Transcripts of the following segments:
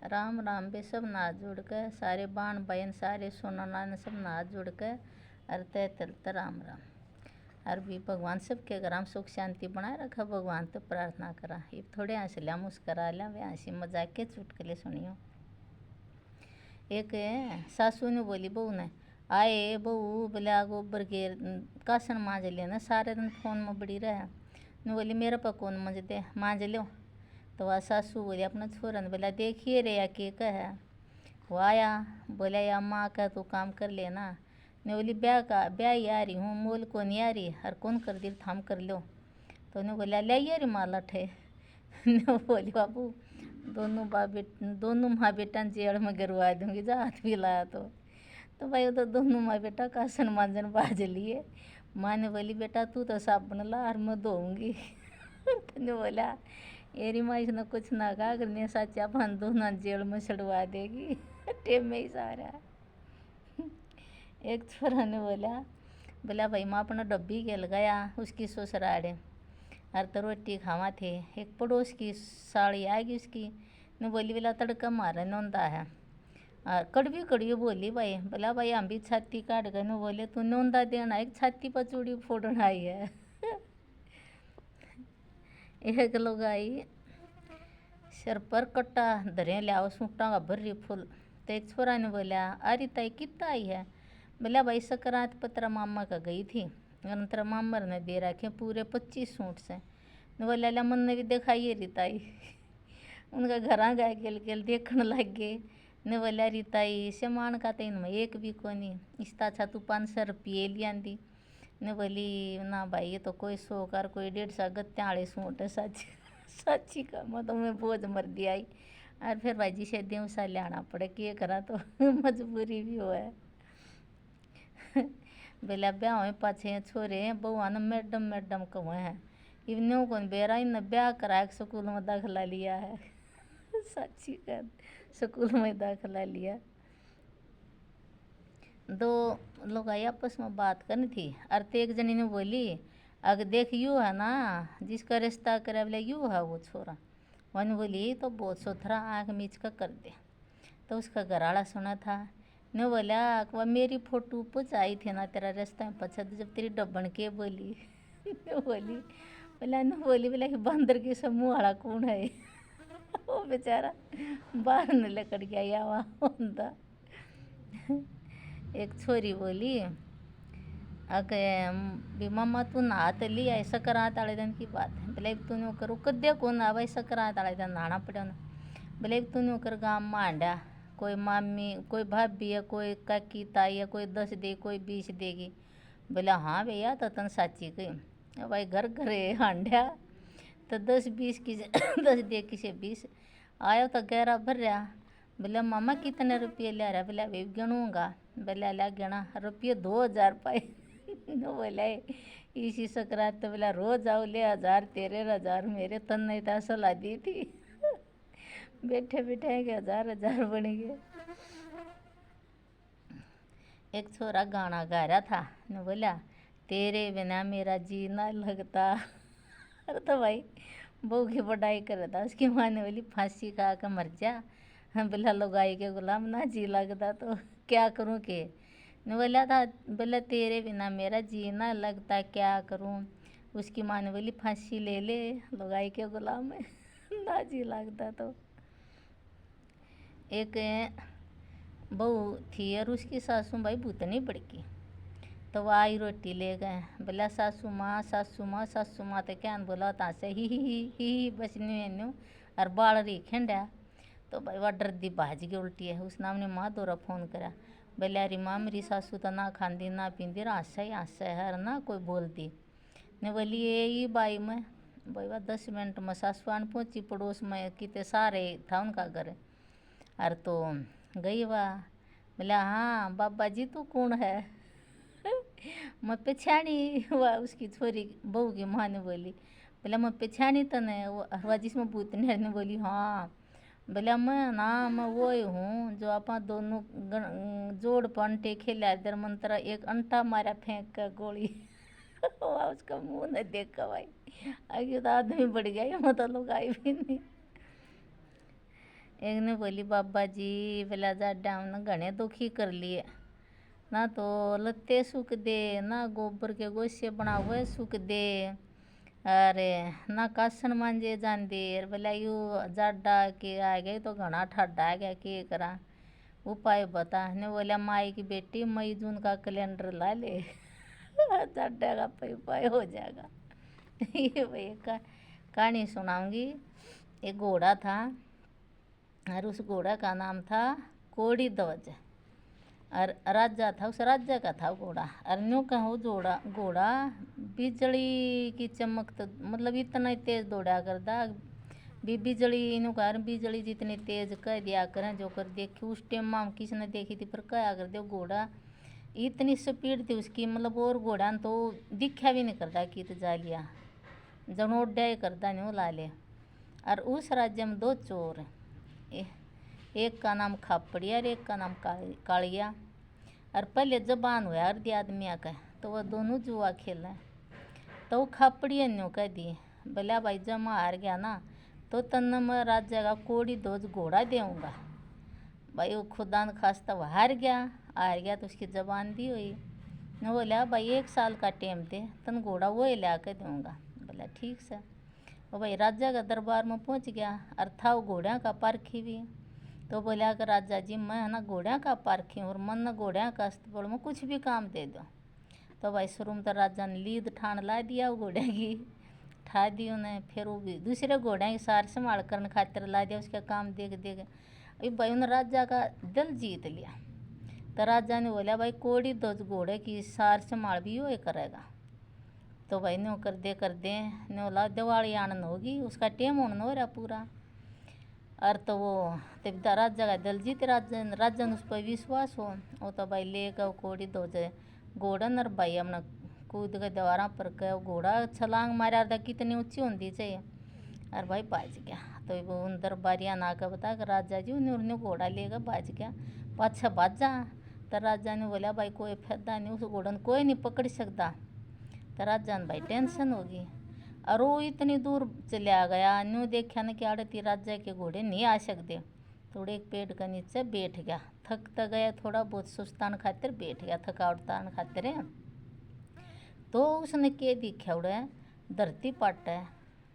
राम राम बे सब नाथ जुड़ के सारे बाण बहन सारे सोना सब नाथ जुड़ के अरते तलते राम राम। और भी भगवान सबके घराम सुख शांति बनाए रखा भगवान तो प्रार्थना करा। ये थोड़े हंस लिया मुस्करा लिया वे हंसी मजाक के चुटकुले सुनियो। एक सासू ने बोली बहू ने आए बहू बोले गोबर के कासन मांझ लेना सारे दिन फोन में बड़ी रहे ने बोली मेरे पर कौन मंज दे मांझ लो। तो वह सासू बोली अपना छोरा ने बोला देखिए रे या के कह वो आया बोला या माँ का तो काम कर लेना ने बोली ब्याह ही आ रही हूँ मोल कौन आ रही हर कौन कर दी थाम कर लो। तो उन्हें बोला ले रे माला ठे ने बोली बाबू दोनों माँ बेटा जेल में गिरवा दूंगी जा हाथ भी लाया तो भाई तो दोनों माँ बेटा कासन मांजन बाज लिए। माँ ने बोली बेटा तू तो साबुन ला और मैं धोऊंगी तो बोला एरी माँ इसने कुछ ना कहा करने सच्चा अपन दोनों जेल में छड़वा देगी टेम में ही सारा। एक छोरा ने बोला भाई माँ अपना डब्बी गेल गया उसकी ससुराल और तो रोटी खावा थे एक पड़ोस की साड़ी आएगी उसकी ने बोली बोला तड़का मारा नौंदा है और कड़वी बोली भाई बोला भाई हम भी छाती काट गए न बोले तू नौंदा देना एक छाती पर चूड़ी फोड़ना आई है। एक लोग आई सिर पर कट्टा धरे लिया सूटा का भर्री फूल तो एक छोरा ने बोला अरे ताई कितना आई है बोला भाई सकरात पत्रा मामा का गई थी तेरा मामर ने दे रखे पूरे 25 सूट से ने बोला ला मन ने भी दिखाइए रिताई उनका घर गए गेल देखने लग गए ने बोला रिताई सामान का तो इनमें एक भी कोनी इस्ता अच्छा तू 500 रुपये लिया दी ने बोली ना भाई ये तो कोई 100 कर कोई 150 गत्ते वाले सूट है सच्ची का मैं तो मैं बोझ मर दिया आई और फिर भाई जी से देवसा लाना पड़े कि करा तो मजबूरी भी हो है। बोला ब्याह हुए पाछे छोरे बहुआ ने मैडम कहे हैं इवनों को बेरा इन ब्याह करा स्कूल में दाखिला लिया है सच्ची का स्कूल में दाखिला लिया। दो लोग आई आपस में बात करनी थी और एक जनी ने बोली अगर देख यू है ना जिसका रिश्ता करे बोले यू है वो छोरा वन बोली तो बहुत सोथरा आँख मीच का कर दे। तो उसका घराड़ा सुना था ने बोला वह मेरी फोटो पूछ आई थी ना तेरा रिश्ता में पछा जब तेरी डब्बन के बोली बोली बोला कि बंदर के समूह वाला कौन है वो बेचारा बाहर न लकड़ गया वहाँ। एक छोरी बोली अगे भी मम्मा तू नहात ली है सकरात आले दिन की बात है बोले तूने करो कद्या कौन आवा सकरात आले दिन नहाना पड़ा ना बोले तूने कर गाँव मांडा कोई मामी कोई भाभी है कोई काकी ताई है कोई 10 दे कोई 20 देगी। बोला हाँ भैया तो तन साची कही भाई घर घरे हांडा तो 10-20 की 10 दे किसे 20 आयो तो गहरा भर रहा। बोला मामा कितने रुपये ले रहा बोला वे गिनूंगा बोला ला गिना रुपये 2000 पाए बोला इसी सकरात तो बोला रोज आओ ले 1000 तेरे 1000 मेरे तन नहीं था सलाह दी थी बैठे बैठे के 1000 बन गए। एक छोरा गाना गा रहा था ने बोला तेरे बिना मेरा जी ना लगता अरे तो भाई बहू की पढ़ाई कर रहा था उसकी माँ ने बोली फांसी खा कर मर जा बोला लुगाई के गुलाम ना जी लगता तो क्या करूँ के ने बोला था बोला तेरे बिना मेरा जी ना लगता क्या करूँ। उसकी माँ ने बोली फांसी ले ले लुगाई के गुलाम में ना जी लगता तो। एक बहू थी और उसकी सासू भाई भूतनी बड़की तो वह आई रोटी ले गए बोला सासू माँ तो क्या बोला तासे ही बचनी मैनू और बाल रही खेंडा तो भाई वह डर दी भाज की उल्टी है उस नाम ने माँ दोरा फोन करा बोला अरे माँ मेरी सासू तो ना खाती ना पीती हासा है ना कोई बोलती ने बोली ये बाई में भाई वह 10 मिनट में सासू आन पहुँची पड़ोस में कितने सारे था उनका घर और तो गई वाह बोला हाँ बाबा जी तू कौन है मैं पछाणी हुआ उसकी छोरी बहू की माँ ने बोली बोला मैं पछाणी तो नहीं हुआ जिसमें भूतनी ने बोली हाँ बोला मैं वो हूँ जो आप दोनों जोड़ पंटे खेला इधर मंत्र एक अंटा मारा फेंक कर गोली उसका मुंह न देख कर भाई आगे तो आदमी बढ़ गया मैं तो लोग आई भी नहीं। एक ने बोली बाबा जी बोला जाड्या हमने घने दुखी कर लिए, ना तो लत्ते सूख दे, ना गोबर के गोसे बना हुए सूख दे, अरे ना कासन मांजे जान दे, बोला यू जाड्डा के आ गए तो घना ठाडा आ गया, के करा उपाय बता। ने बोला माई की बेटी मई जून का कैलेंडर ला ले जाड्डा का उपाय हो जाएगा ये भाई कहानी सुनाऊंगी। एक घोड़ा था और उस घोड़ा का नाम था कोड़ी ध्वज, और राजा था, उस राज्य का था घोड़ा। और न्यू कहूँ जोड़ा घोड़ा बिजली की चमक, तो मतलब इतना तेज दौड़ा करता बिजली इन कारण बिजली जितनी तेज कह दिया करें जो कर देखी उस टाइम माम किसी ने देखी थी, पर क्या कर दे घोड़ा इतनी स्पीड थी उसकी, मतलब और घोड़ा तो दिखा भी नहीं करता कि तो जा लिया जनोड्या ही करता नहीं ला ले। और उस राज्य में दो चोर हैं, एक का नाम खापड़िया और एक का नाम कालिया। और पहले जबान हुआ अर्धी आदमी का, तो वह दोनों जुआ खेल हैं। तो वो खापड़िया न्यू कह दी बोला भाई जब मैं हार गया ना तो तन्ने मैं राज्य का कोड़ी ध्वज घोड़ा देऊँगा। भाई वो खुदा न खास्ता वो हार गया तो उसकी जबान दी हुई। ने बोला भाई 1 साल का टाइम दे, तन घोड़ा वो ही ला के दूँगा। बोला ठीक से। वो भाई राजा का दरबार में पहुंच गया, और था वो घोड़िया का पारखी भी। तो बोला कि राजा जी मैं है ना घोड़िया का पारखी हूँ और मन न घोड़िया का अस्तबल में कुछ भी काम दे दो। तो भाई शुरू में तो राजा ने लीद ठान ला दिया वो घोड़े की, ठा दी उन्हें। फिर वो भी दूसरे घोड़े की सार संभाल करने खातिर ला दिया, उसका काम देख देख अभी भाई उन्हें राजा का दिल जीत लिया। तो राजा ने बोला भाई कोड़ी ध्वज घोड़े की सार संभाल भी वो करेगा। तो भाई न्यू कर दे न्यू ला दिवाली आनंद होगी, उसका टेम होना हो रहा पूरा। और तो वो तब राजा का दिल जीत, राजा ने उस पर विश्वास हो। वो तो भाई लेकर कोड़ी ध्वज घोड़न और भाई हमने कूद के दीवारा पर के घोड़ा छलांग मारा था कितनी ऊंची होती चाहिए, और भाई बाज गया। तो वो अंदर बारिया ना का बता कि राजा जी उन्हें घोड़ा लेकर बाज गया, पाछा बाजा। तो राजा ने बोला भाई कोई फायदा नहीं, उस घोड़न कोई नहीं पकड़ सकता। तो राजा ने भाई टेंशन होगी, और वो इतनी दूर चला गया, न्यू देखा न कि आड़ती राजा के घोड़े नहीं आ सकते। थोड़े एक पेड़ के नीचे बैठ गया, थक तो गया थोड़ा बहुत, सुस्तान खातिर बैठ गया, थकावटान खातिर। तो उसने के दिखा उड़े धरती पाट है,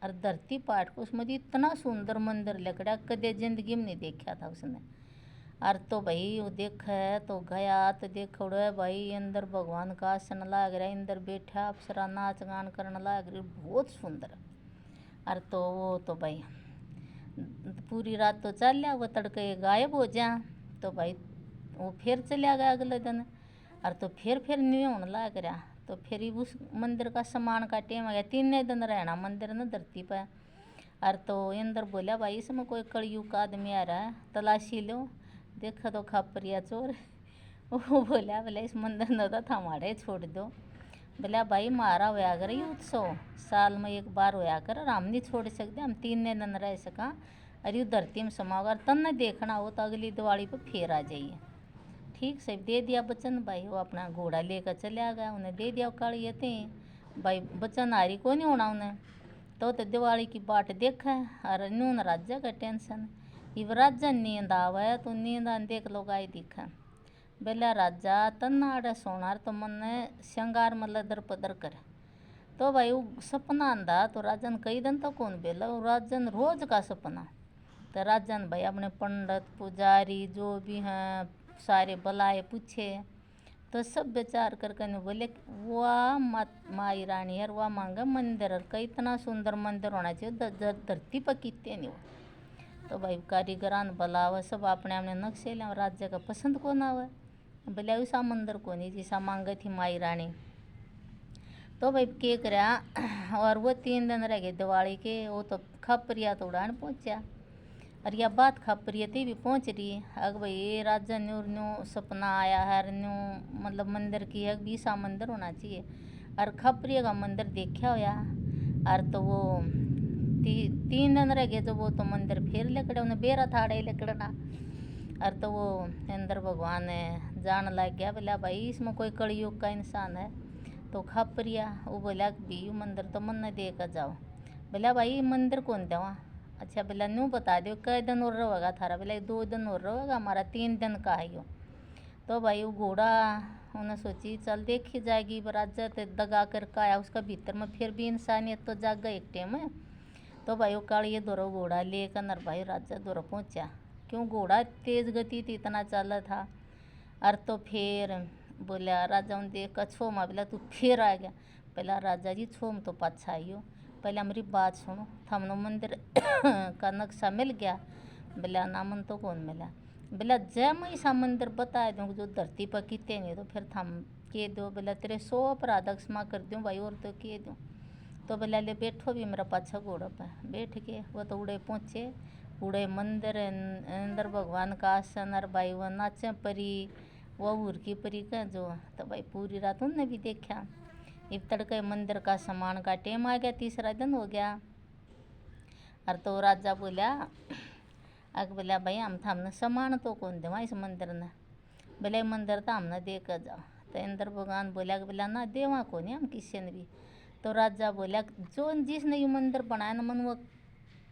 और धरती पाट को उसमें इतना सुंदर मंदिर लकड़ा कदे जिंदगी में नहीं देखा था उसने। और तो भाई वो देखा तो गया तो देख उड़े भाई अंदर भगवान का आसन लाग रहा, अंदर बैठा अप्सरा नाच गान करने लाग रही, बहुत सुंदर। और तो वो तो भाई पूरी रात तो चल लिया, वो तड़के गायब हो जा। तो भाई वो फिर चला गया अगले दिन, और तो फिर नहीं होने लग रहा। तो फिर ही उस मंदिर का सामान का टेम आ गया, 3 दिन रहना मंदिर न धरती पर। और तो अंदर बोला भाई इसमें कोई कलयुग का आदमी आ रहा है, तलाशी लो। देखा तो खापरिया चोर वो बोला इस मंदिर न तो हमारे छोड़ दो। बोला भाई मारा होया कर ये उत्सव साल में 1 बार होया कर, और हम नहीं छोड़ सकते, हम 3 दिन रह सका। अरे धरती में समाओगा तन न देखना हो तो अगली दिवाली पर फिर आ जाइए। ठीक से दे दिया वचन, भाई वो अपना घोड़ा लेकर चला गया, उन्हें दे दिया काली थे भाई वचन हारी को नहीं होना उन्हें। तो दिवाली की बाट देखा, और नून राज्य का टेंशन। इव राजा नींद आवे तो नींद देख लो गाय दिखा। बेला राजा तन्ना आड़े सोनार तो मन श्रृंगार में लदर पदर करे। तो भाई वो सपना आंदा तो राजन कई दिन तो कौन बेला, राजन रोज का सपना। तो राजन भाई अपने पंडित पुजारी जो भी हैं सारे बुलाए पूछे, तो सब विचार करके बोले वाह माई रानी है, वाह मांगा मंदिर है, कई इतना सुंदर मंदिर होना चाहिए धरती पर कितने नहीं हो। तो भाई कारीगरान बुलावा, सब अपने अपने नक्शे ले, राज्य का पसंद को ना हुआ। बोले ऐसा मंदिर को नहीं जैसा मांगे थी माई रानी। तो भाई के करा, और वो 3 दिन रह गए दिवाली के। वो तो खापरिया तो उड़ान पहुँचा, और यह बात खापरिया थी भी पहुँच रही है। अग भाई राजा न्यू सपना आया है, न्यू मतलब मंदिर की है बीसा मंदिर होना चाहिए, और खापरिया का मंदिर देखा होया। और तो वो 3 दिन रह गए, जो वो तो मंदिर फिर लकड़े उन्हें बेरा थाड़े लकड़ना। और तो वो अंदर भगवान जान लग गया, बोला भाई इसमें कोई कलयुग का इंसान है। तो खापरिया वो बोला भी यू मंदिर तो मन दे कर जाओ। बोला भाई मंदिर कौन देवा, अच्छा बोला न्यू बता दो कई दिन और रहेगा थारा, बोला 2 दिन और रहेगा, हमारा 3 दिन का है यो। तो भाई वो घोड़ा उन्हें सोची चल देखी जाएगी राजा तो दगा कर का आया उसका भीतर में फिर भी इंसानियत तो जागा एक टाइम में। तो भाई वो काली दोरो घोड़ा लेकर नर भाई राजा दोरो पहुंचा, क्यों घोड़ा तेज गति थी इतना चला था। और तो फिर बोला राजा ने देख छो माँ, बोला तू फिर आ गया। पहला राजा जी छोम तो पाछा आइयो, पहले हमारी बात सुनो, थमनो मंदिर का नक्शा मिल गया। बोला नामन तो कौन मिला, बोला जय मैं ईसा मंदिर बता दूँ जो धरती पर कितने नहीं तो फिर थम के दो, बोला तेरे 100 अपराध क्षमा कर दूँ भाई और तो के दूँ। तो बोला ले बैठो भी मेरा पाछा घोड़ा पर बैठ के। वो तो उड़े पहुँचे, उड़े मंदिर अंदर भगवान का आसन और भाई वो नाचे परी वो उर्की परी का जो। तो भाई पूरी रात उनने भी देखा। इब तड़के मंदिर का सामान का टेम आ गया, तीसरा दिन हो गया। और तो राजा बोला अग बोला भाई हम था हमने सामान तो कौन देवा इस मंदिर ने, बोले मंदिर तो हमने दे कर जाओ। तो इंद्र भगवान बोला बोला ना देवा को नहीं हम किसी ने भी। तो राजा बोला जो जिसने ये मंदिर बनाया ना मन वो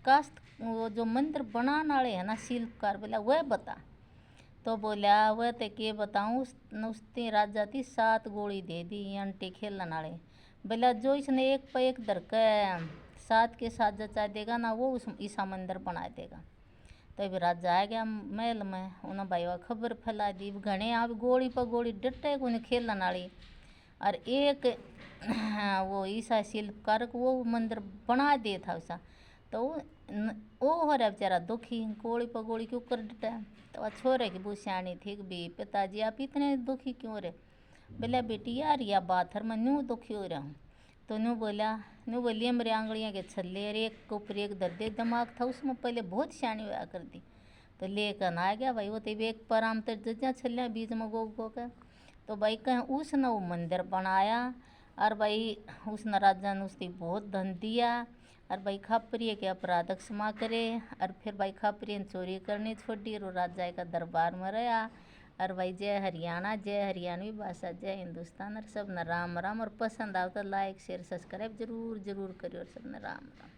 कास्त वो जो मंदिर बनाने वाले है ना शिल्पकार, बोला वह बता। तो बोला वह तो के बताऊँ, उसने राजा थी 7 गोली दे दी अंटे खेलने वाले। बोला जो इसने एक पे एक धर के 7 के 7 जचा देगा ना वो उस ईसा मंदिर बना देगा। तो अभी राजा आ गया महल में, उन्हें भाई खबर फैला दी, घने आप गोली पर गोली डटे को खेलने वाली। और एक वो ईसा शिल्पकार वो मंदिर बना दे था उसा। तो वो हो रहा बेचारा दुखी, गोली पर गोली क्यों कर डटा। तो वह छोरे की बहुत सियानी थी कि भी पिताजी आप इतने दुखी क्यों रहे। बोला बेटी यार या बात हर मैं न्यू दुखी हो रहा हूँ। तो न्यू बोलिए मेरे आंगलियाँ के छल्ले और एक के ऊपर एक दर्दे दिमाग था उसमें पहले बहुत सियानी हुआ कर दी। तो लेकर आ गया भाई वो तो एक पर आम तर जजा छल्लियाँ बीच में गो गो के। तो भाई कहें उसने वो मंदिर बनाया और भाई उसने राजा ने उसकी बहुत धन दिया। और भाई खापरिय के अपराध क्षमा करे। और फिर भाई खापरिय ने चोरी करनी छोड़ी और राजा का दरबार में रहा। और भाई जय हरियाणा, जय हरियाणवी भाषा, जय हिंदुस्तान। और सब न राम राम। और पसंद आओ तो लाइक शेयर सब्सक्राइब जरूर जरूर करियो और सब न राम राम।